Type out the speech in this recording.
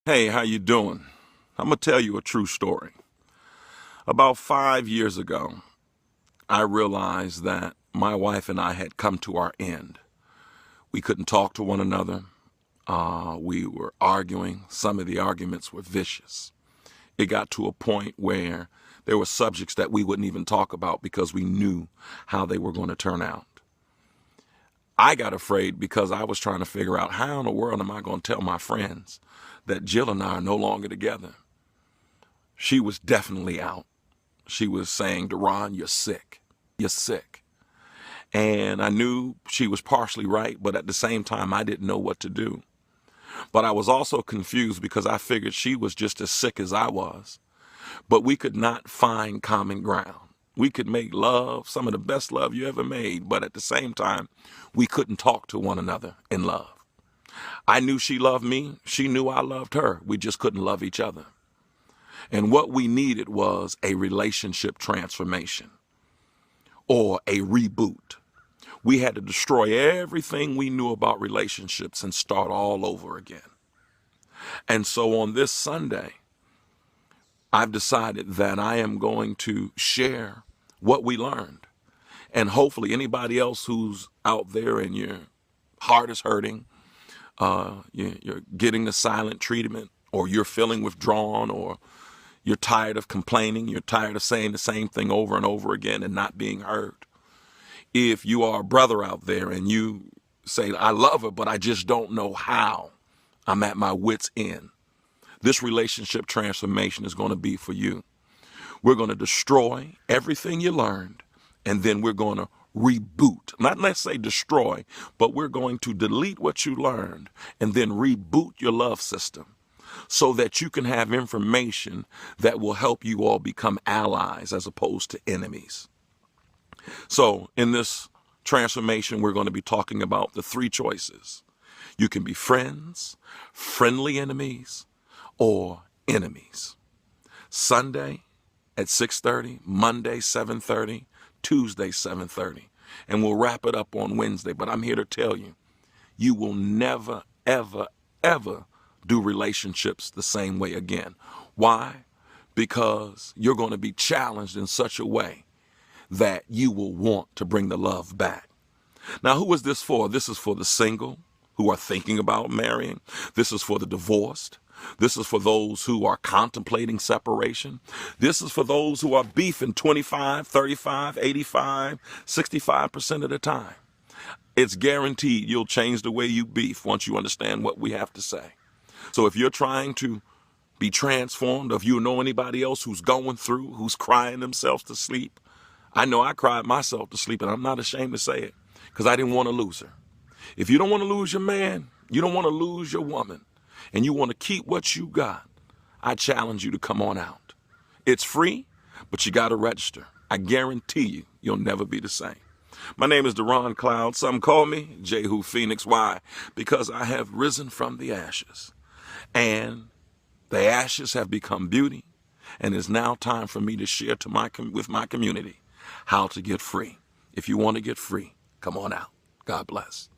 Hey, how you doing? I'm gonna tell you a true story. About 5 years ago, I realized that my wife and I had come to our end. We couldn't talk to one another. We were arguing. Some of the arguments were vicious. It got to a point where there were subjects that we wouldn't even talk about because we knew how they were going to turn out. I got afraid because I was trying to figure out how in the world am I going to tell my friends that Jill and I are no longer together. She was definitely out. She was saying, "Deron, you're sick. You're sick." And I knew she was partially right, but at the same time, I didn't know what to do. But I was also confused because I figured she was just as sick as I was. But we could not find common ground. We could make love, some of the best love you ever made, but at the same time, we couldn't talk to one another in love. I knew she loved me. She knew I loved her. We just couldn't love each other. And what we needed was a relationship transformation or a reboot. We had to destroy everything we knew about relationships and start all over again. And so on this Sunday, I've decided that I am going to share what we learned. And hopefully anybody else who's out there and your heart is hurting, you're getting the silent treatment, or you're feeling withdrawn, or you're tired of complaining, you're tired of saying the same thing over and over again and not being heard. If you are a brother out there and you say, "I love her, but I just don't know how. I'm at my wit's end," this relationship transformation is going to be for you. We're going to destroy everything you learned, and then we're going to reboot. Not let's say destroy, but we're going to delete what you learned and then reboot your love system so that you can have information that will help you all become allies as opposed to enemies. So in this transformation, we're going to be talking about the three choices. You can be friends, friendly enemies, or enemies. Sunday at 6:30, Monday 7:30, Tuesday 7:30, and we'll wrap it up on Wednesday. But I'm here to tell you, you will never, ever, ever do relationships the same way again. Why? Because you're going to be challenged in such a way that you will want to bring the love back. Now, who is this for? This is for the single who are thinking about marrying. This is for the divorced. This is for those who are contemplating separation. This is for those who are beefing 25, 35, 85, 65% of the time. It's guaranteed you'll change the way you beef once you understand what we have to say. So if you're trying to be transformed, if you know anybody else who's going through, who's crying themselves to sleep, I know I cried myself to sleep, and I'm not ashamed to say it because I didn't want to lose her. If you don't want to lose your man, you don't want to lose your woman, and you want to keep what you got, I challenge you to come on out. It's free, but you got to register. I guarantee you, you'll never be the same. My name is Deron Cloud. Some call me Jehu Phoenix. Why? Because I have risen from the ashes, and the ashes have become beauty, and it's now time for me to share with my community how to get free. If you want to get free, come on out. God bless.